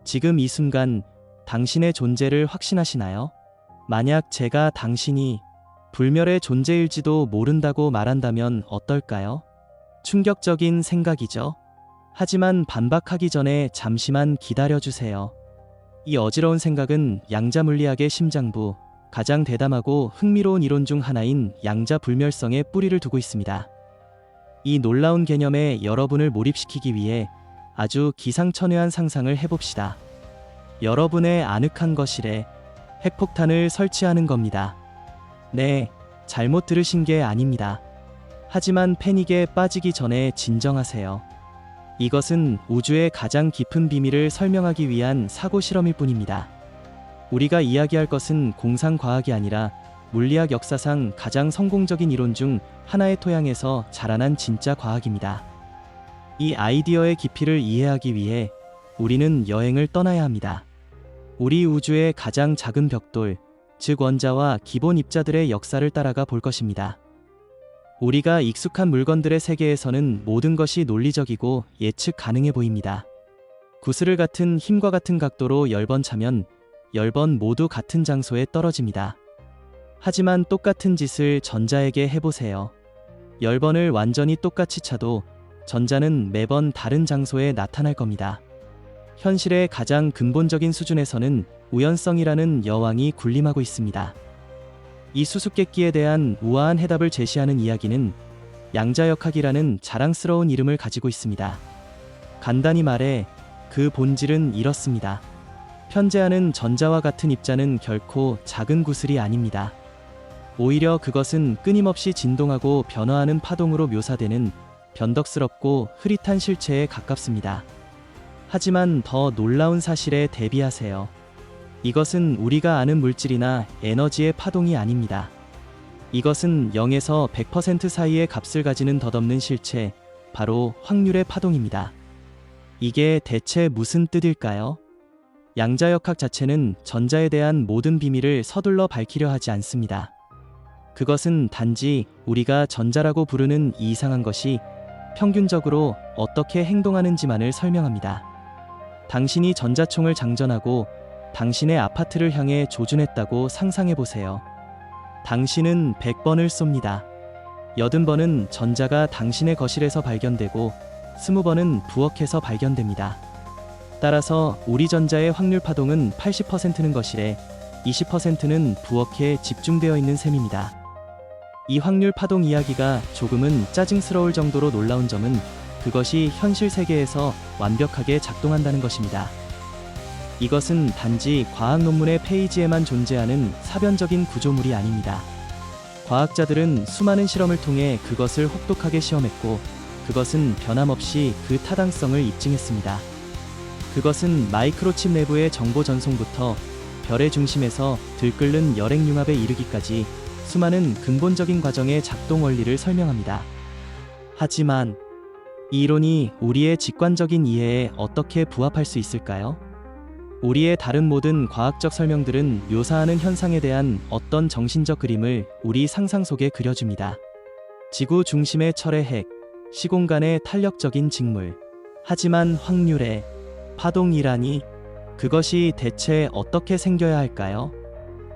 지금 이 순간 당신의 존재를 확신하시나요? 만약 제가 당신이 불멸의 존재일지도 모른다고 말한다면 어떨까요? 충격적인 생각이죠. 하지만 반박하기 전에 잠시만 기다려주세요. 이 어지러운 생각은 양자물리학의 심장부, 가장 대담하고 흥미로운 이론 중 하나인 양자불멸성에 뿌리를 두고 있습니다. 이 놀라운 개념에 여러분을 몰입시키기 위해 아주 기상천외한 상상을 해봅시다. 여러분의 아늑한 거실에 핵폭탄을 설치하는 겁니다. 네, 잘못 들으신 게 아닙니다. 하지만 패닉에 빠지기 전에 진정하세요. 이것은 우주의 가장 깊은 비밀을 설명하기 위한 사고 실험일 뿐입니다. 우리가 이야기할 것은 공상과학이 아니라 물리학 역사상 가장 성공적인 이론 중 하나의 토양에서 자라난 진짜 과학입니다. 이 아이디어의 깊이를 이해하기 위해 우리는 여행을 떠나야 합니다. 우리 우주의 가장 작은 벽돌, 즉 원자와 기본 입자들의 역사를 따라가 볼 것입니다. 우리가 익숙한 물건들의 세계에서는 모든 것이 논리적이고 예측 가능해 보입니다. 구슬을 같은 힘과 같은 각도로 10번 차면 10번 모두 같은 장소에 떨어집니다. 하지만 똑같은 짓을 전자에게 해보세요. 10번을 완전히 똑같이 차도 전자는 매번 다른 장소에 나타날 겁니다. 현실의 가장 근본적인 수준에서는 우연성이라는 여왕이 군림하고 있습니다. 이 수수께끼에 대한 우아한 해답을 제시하는 이야기는 양자역학이라는 자랑스러운 이름을 가지고 있습니다. 간단히 말해 그 본질은 이렇습니다. 편재하는 전자와 같은 입자는 결코 작은 구슬이 아닙니다. 오히려 그것은 끊임없이 진동하고 변화하는 파동으로 묘사되는 변덕스럽고 흐릿한 실체에 가깝습니다. 하지만 더 놀라운 사실에 대비하세요. 이것은 우리가 아는 물질이나 에너지의 파동이 아닙니다. 이것은 0에서 100% 사이의 값을 가지는 덧없는 실체, 바로 확률의 파동입니다. 이게 대체 무슨 뜻일까요? 양자역학 자체는 전자에 대한 모든 비밀을 서둘러 밝히려 하지 않습니다. 그것은 단지 우리가 전자라고 부르는 이 이상한 것이 평균적으로 어떻게 행동하는지만을 설명합니다. 당신이 전자총을 장전하고 당신의 아파트를 향해 조준했다고 상상해보세요. 당신은 100번을 쏩니다. 80번은 전자가 당신의 거실에서 발견되고 20번은 부엌에서 발견됩니다. 따라서 우리 전자의 확률 파동은 80%는 거실에 20%는 부엌에 집중되어 있는 셈입니다. 이 확률 파동 이야기가 조금은 짜증스러울 정도로 놀라운 점은 그것이 현실 세계에서 완벽하게 작동한다는 것입니다. 이것은 단지 과학 논문의 페이지에만 존재하는 사변적인 구조물이 아닙니다. 과학자들은 수많은 실험을 통해 그것을 혹독하게 시험했고 그것은 변함없이 그 타당성을 입증했습니다. 그것은 마이크로칩 내부의 정보 전송부터 별의 중심에서 들끓는 열액융합에 이르기까지 수많은 근본적인 과정의 작동 원리를 설명합니다. 하지만 이 이론이 우리의 직관적인 이해에 어떻게 부합할 수 있을까요? 우리의 다른 모든 과학적 설명들은 묘사하는 현상에 대한 어떤 정신적 그림을 우리 상상 속에 그려줍니다. 지구 중심의 철의 핵, 시공간의 탄력적인 직물. 하지만 확률의 파동이라니, 그것이 대체 어떻게 생겨야 할까요?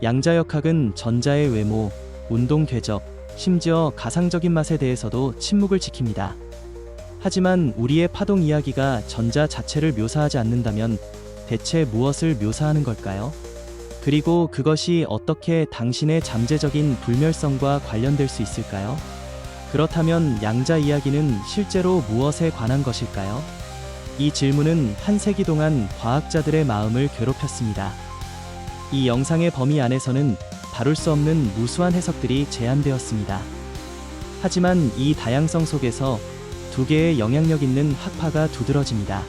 양자역학은 전자의 외모, 운동 궤적, 심지어 가상적인 맛에 대해서도 침묵을 지킵니다. 하지만 우리의 파동 이야기가 전자 자체를 묘사하지 않는다면 대체 무엇을 묘사하는 걸까요? 그리고 그것이 어떻게 당신의 잠재적인 불멸성과 관련될 수 있을까요? 그렇다면 양자 이야기는 실제로 무엇에 관한 것일까요? 이 질문은 한 세기 동안 과학자들의 마음을 괴롭혔습니다. 이 영상의 범위 안에서는 다룰 수 없는 무수한 해석들이 제한되었습니다. 하지만 이 다양성 속에서 두 개의 영향력 있는 학파가 두드러집니다.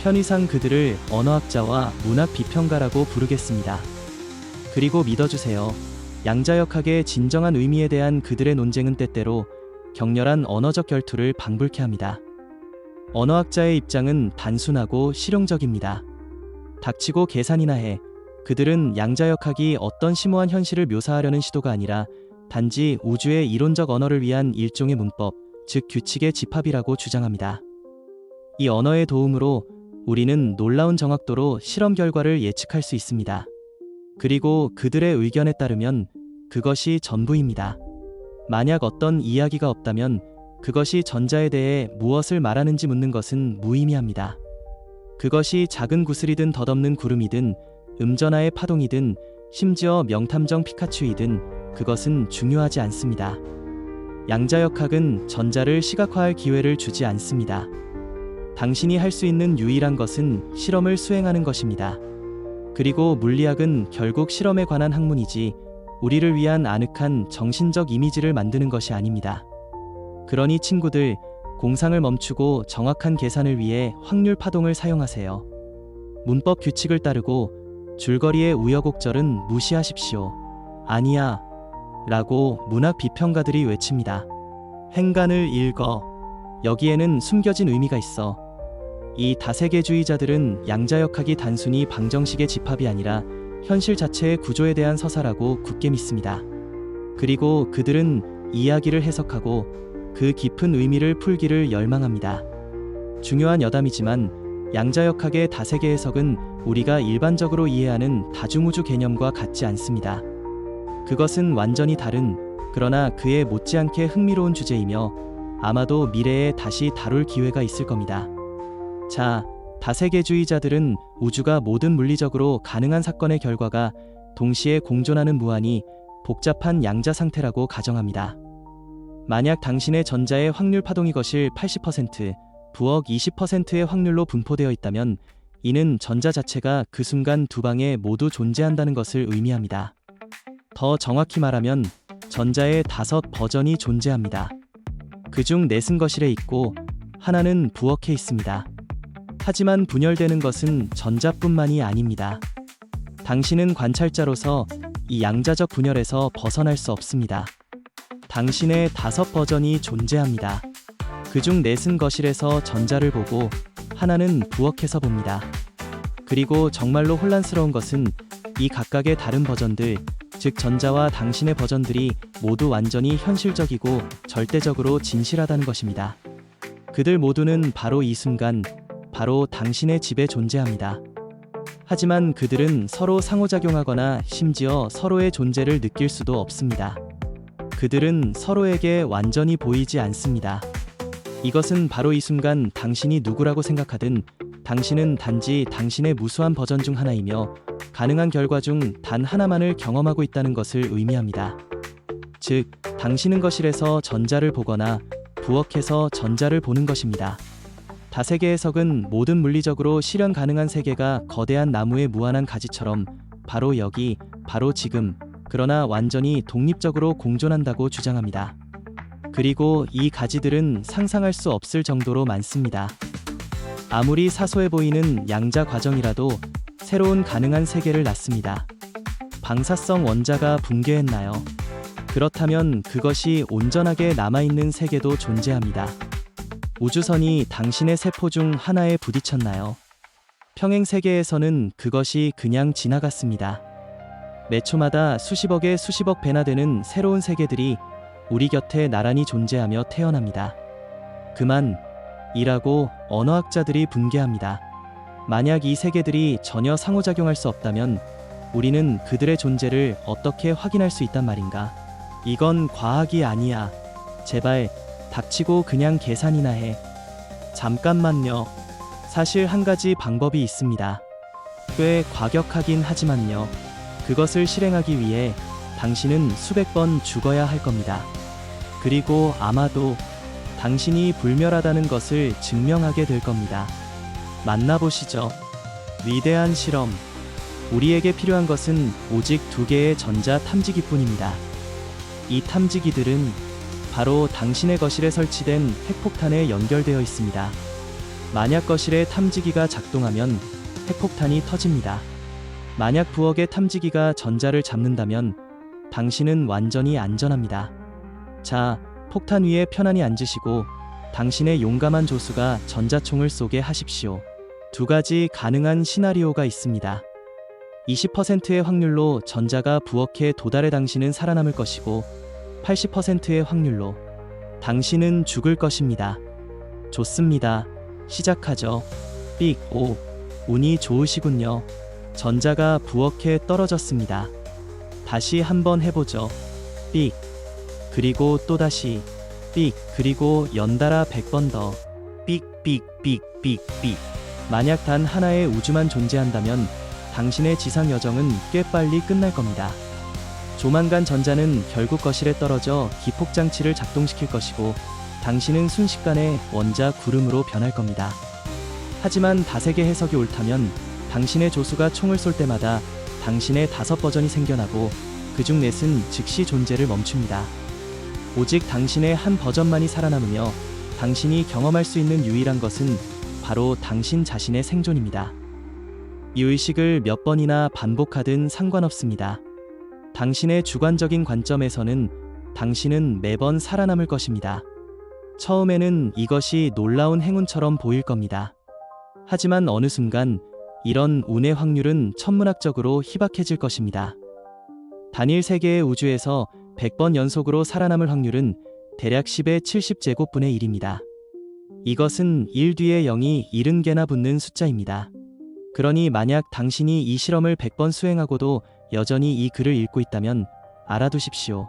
편의상 그들을 언어학자와 문학 비평가라고 부르겠습니다. 그리고 믿어주세요. 양자역학의 진정한 의미에 대한 그들의 논쟁은 때때로 격렬한 언어적 결투를 방불케 합니다. 언어학자의 입장은 단순하고 실용적입니다. 닥치고 계산이나 해. 그들은 양자역학이 어떤 심오한 현실을 묘사하려는 시도가 아니라 단지 우주의 이론적 언어를 위한 일종의 문법, 즉 규칙의 집합이라고 주장합니다. 이 언어의 도움으로 우리는 놀라운 정확도로 실험 결과를 예측할 수 있습니다. 그리고 그들의 의견에 따르면 그것이 전부입니다. 만약 어떤 이야기가 없다면 그것이 전자에 대해 무엇을 말하는지 묻는 것은 무의미합니다. 그것이 작은 구슬이든 덧없는 구름이든 음전하의 파동이든 심지어 명탐정 피카츄이든 그것은 중요하지 않습니다. 양자역학은 전자를 시각화할 기회를 주지 않습니다. 당신이 할 수 있는 유일한 것은 실험을 수행하는 것입니다. 그리고 물리학은 결국 실험에 관한 학문이지 우리를 위한 아늑한 정신적 이미지를 만드는 것이 아닙니다. 그러니 친구들, 공상을 멈추고 정확한 계산을 위해 확률 파동을 사용하세요. 문법 규칙을 따르고 줄거리의 우여곡절은 무시하십시오. 아니야 라고 문학 비평가들이 외칩니다. 행간을 읽어. 여기에는 숨겨진 의미가 있어. 이 다세계주의자들은 양자역학이 단순히 방정식의 집합이 아니라 현실 자체의 구조에 대한 서사라고 굳게 믿습니다. 그리고 그들은 이야기를 해석하고 그 깊은 의미를 풀기를 열망합니다. 중요한 여담이지만 양자역학의 다세계 해석은 우리가 일반적으로 이해하는 다중우주 개념과 같지 않습니다. 그것은 완전히 다른, 그러나 그에 못지않게 흥미로운 주제이며 아마도 미래에 다시 다룰 기회가 있을 겁니다. 자, 다세계주의자들은 우주가 모든 물리적으로 가능한 사건의 결과가 동시에 공존하는 무한히 복잡한 양자 상태라고 가정합니다. 만약 당신의 전자의 확률 파동이 거실 80%, 부억 20%의 확률로 분포되어 있다면 이는 전자 자체가 그 순간 두 방에 모두 존재한다는 것을 의미합니다. 더 정확히 말하면 전자의 5버전이 존재합니다. 그중 넷은 거실에 있고 하나는 부엌에 있습니다. 하지만 분열되는 것은 전자뿐만이 아닙니다. 당신은 관찰자로서 이 양자적 분열에서 벗어날 수 없습니다. 당신의 5버전이 존재합니다. 그중 넷은 거실에서 전자를 보고 하나는 부엌에서 봅니다. 그리고 정말로 혼란스러운 것은 이 각각의 다른 버전들, 즉 전자와 당신의 버전들이 모두 완전히 현실적이고 절대적으로 진실하다는 것입니다. 그들 모두는 바로 이 순간, 바로 당신의 집에 존재합니다. 하지만 그들은 서로 상호작용하거나 심지어 서로의 존재를 느낄 수도 없습니다. 그들은 서로에게 완전히 보이지 않습니다. 이것은 바로 이 순간 당신이 누구라고 생각하든 당신은 단지 당신의 무수한 버전 중 하나이며 가능한 결과 중 단 하나만을 경험하고 있다는 것을 의미합니다. 즉, 당신은 거실에서 전자를 보거나 부엌에서 전자를 보는 것입니다. 다세계 해석은 모든 물리적으로 실현 가능한 세계가 거대한 나무의 무한한 가지처럼 바로 여기, 바로 지금, 그러나 완전히 독립적으로 공존한다고 주장합니다. 그리고 이 가지들은 상상할 수 없을 정도로 많습니다. 아무리 사소해 보이는 양자 과정이라도 새로운 가능한 세계를 낳습니다. 방사성 원자가 붕괴했나요? 그렇다면 그것이 온전하게 남아있는 세계도 존재합니다. 우주선이 당신의 세포 중 하나에 부딪혔나요? 평행 세계에서는 그것이 그냥 지나갔습니다. 매 초마다 수십억의 수십억 배나 되는 새로운 세계들이 우리 곁에 나란히 존재하며 태어납니다. 그만 이라고 언어학자들이 붕괴합니다. 만약 이 세계들이 전혀 상호작용할 수 없다면 우리는 그들의 존재를 어떻게 확인할 수 있단 말인가? 이건 과학이 아니야. 제발 닥치고 그냥 계산이나 해. 잠깐만요. 사실 한 가지 방법이 있습니다. 꽤 과격하긴 하지만요. 그것을 실행하기 위해 당신은 수백 번 죽어야 할 겁니다. 그리고 아마도 당신이 불멸하다는 것을 증명하게 될 겁니다. 만나보시죠. 위대한 실험. 우리에게 필요한 것은 오직 2개의 전자 탐지기뿐입니다. 이 탐지기들은 바로 당신의 거실에 설치된 핵폭탄에 연결되어 있습니다. 만약 거실의 탐지기가 작동하면 핵폭탄이 터집니다. 만약 부엌의 탐지기가 전자를 잡는다면 당신은 완전히 안전합니다. 자, 폭탄 위에 편안히 앉으시고 당신의 용감한 조수가 전자총을 쏘게 하십시오. 2가지 가능한 시나리오가 있습니다. 20%의 확률로 전자가 부엌에 도달해 당신은 살아남을 것이고 80%의 확률로 당신은 죽을 것입니다. 좋습니다. 시작하죠. 삑. 오, 운이 좋으시군요. 전자가 부엌에 떨어졌습니다. 다시 한번 해보죠. 삑. 그리고 또다시 삑. 그리고 연달아 100번 더 삑, 삑, 삑, 삑, 삑. 만약 단 하나의 우주만 존재한다면 당신의 지상 여정은 꽤 빨리 끝날 겁니다. 조만간 전자는 결국 거실에 떨어져 기폭장치를 작동시킬 것이고 당신은 순식간에 원자 구름으로 변할 겁니다. 하지만 다세계 해석이 옳다면 당신의 조수가 총을 쏠 때마다 당신의 5버전이 생겨나고 그중 넷은 즉시 존재를 멈춥니다. 오직 당신의 한 버전만이 살아남으며 당신이 경험할 수 있는 유일한 것은 바로 당신 자신의 생존입니다. 이 의식을 몇 번이나 반복하든 상관없습니다. 당신의 주관적인 관점에서는 당신은 매번 살아남을 것입니다. 처음에는 이것이 놀라운 행운처럼 보일 겁니다. 하지만 어느 순간 이런 운의 확률은 천문학적으로 희박해질 것입니다. 단일 세계의 우주에서 100번 연속으로 살아남을 확률은 대략 10의 70제곱분의 1입니다. 이것은 1 뒤에 0이 70개나 붙는 숫자입니다. 그러니 만약 당신이 이 실험을 100번 수행하고도 여전히 이 글을 읽고 있다면 알아두십시오.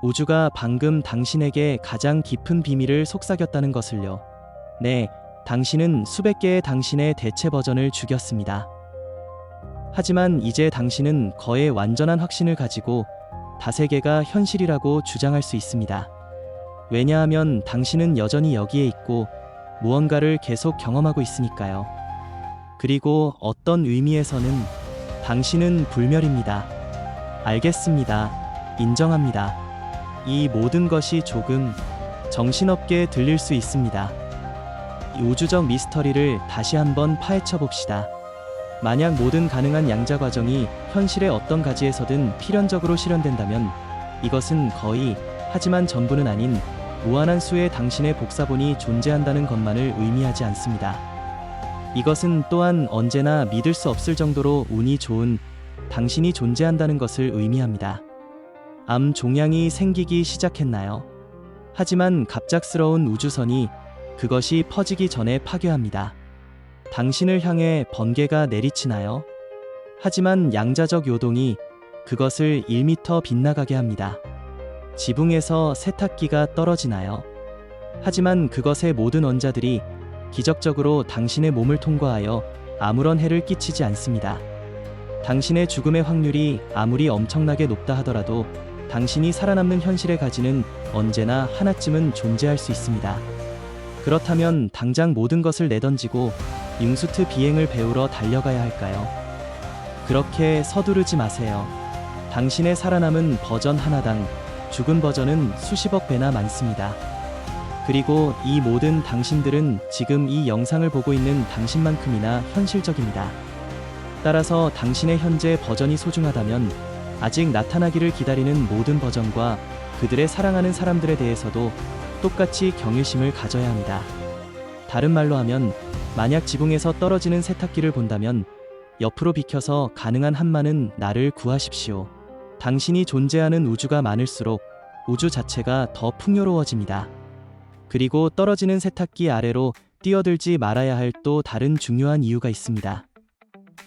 우주가 방금 당신에게 가장 깊은 비밀을 속삭였다는 것을요. 네, 당신은 수백 개의 당신의 대체 버전을 죽였습니다. 하지만 이제 당신은 거의 완전한 확신을 가지고 다세계가 현실이라고 주장할 수 있습니다. 왜냐하면 당신은 여전히 여기에 있고 무언가를 계속 경험하고 있으니까요. 그리고 어떤 의미에서는 당신은 불멸입니다. 알겠습니다. 인정합니다. 이 모든 것이 조금 정신없게 들릴 수 있습니다. 이 우주적 미스터리를 다시 한번 파헤쳐 봅시다. 만약 모든 가능한 양자 과정이 현실의 어떤 가지에서든 필연적으로 실현된다면 이것은 거의, 하지만 전부는 아닌 무한한 수의 당신의 복사본이 존재한다는 것만을 의미하지 않습니다. 이것은 또한 언제나 믿을 수 없을 정도로 운이 좋은 당신이 존재한다는 것을 의미합니다. 암 종양이 생기기 시작했나요? 하지만 갑작스러운 우주선이 그것이 퍼지기 전에 파괴합니다. 당신을 향해 번개가 내리치나요? 하지만 양자적 요동이 그것을 1m 빗나가게 합니다. 지붕에서 세탁기가 떨어지나요? 하지만 그것의 모든 원자들이 기적적으로 당신의 몸을 통과하여 아무런 해를 끼치지 않습니다. 당신의 죽음의 확률이 아무리 엄청나게 높다 하더라도 당신이 살아남는 현실의 가지는 언제나 하나쯤은 존재할 수 있습니다. 그렇다면 당장 모든 것을 내던지고 융수트 비행을 배우러 달려가야 할까요? 그렇게 서두르지 마세요. 당신의 살아남은 버전 하나당 죽은 버전은 수십억 배나 많습니다. 그리고 이 모든 당신들은 지금 이 영상을 보고 있는 당신만큼이나 현실적입니다. 따라서 당신의 현재 버전이 소중하다면 아직 나타나기를 기다리는 모든 버전과 그들의 사랑하는 사람들에 대해서도 똑같이 경외심을 가져야 합니다. 다른 말로 하면 만약 지붕에서 떨어지는 세탁기를 본다면 옆으로 비켜서 가능한 한만은 나를 구하십시오. 당신이 존재하는 우주가 많을수록 우주 자체가 더 풍요로워집니다. 그리고 떨어지는 세탁기 아래로 뛰어들지 말아야 할 또 다른 중요한 이유가 있습니다.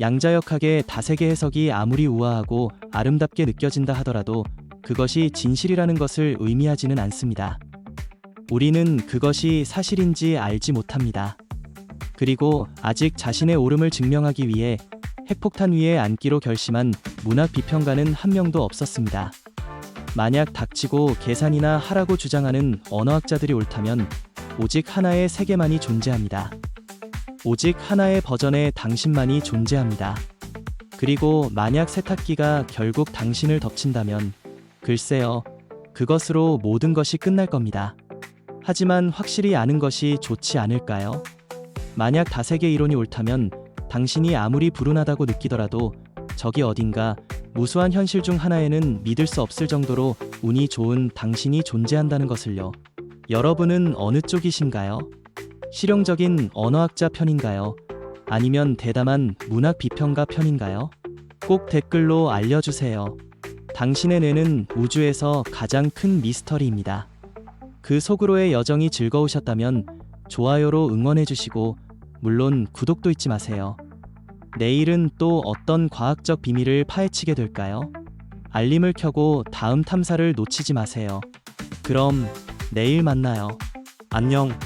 양자역학의 다세계 해석이 아무리 우아하고 아름답게 느껴진다 하더라도 그것이 진실이라는 것을 의미하지는 않습니다. 우리는 그것이 사실인지 알지 못합니다. 그리고 아직 자신의 옳음을 증명하기 위해 핵폭탄 위에 앉기로 결심한 문학 비평가는 한 명도 없었습니다. 만약 닥치고 계산이나 하라고 주장하는 언어학자들이 옳다면 오직 하나의 세계만이 존재합니다. 오직 하나의 버전의 당신만이 존재합니다. 그리고 만약 세탁기가 결국 당신을 덮친다면 글쎄요, 그것으로 모든 것이 끝날 겁니다. 하지만 확실히 아는 것이 좋지 않을까요? 만약 다세계 이론이 옳다면 당신이 아무리 불운하다고 느끼더라도 저기 어딘가 무수한 현실 중 하나에는 믿을 수 없을 정도로 운이 좋은 당신이 존재한다는 것을요. 여러분은 어느 쪽이신가요? 실용적인 언어학자 편인가요? 아니면 대담한 문학 비평가 편인가요? 꼭 댓글로 알려주세요. 당신의 뇌는 우주에서 가장 큰 미스터리입니다. 그 속으로의 여정이 즐거우셨다면 좋아요로 응원해주시고 물론 구독도 잊지 마세요. 내일은 또 어떤 과학적 비밀을 파헤치게 될까요? 알림을 켜고 다음 탐사를 놓치지 마세요. 그럼 내일 만나요. 안녕.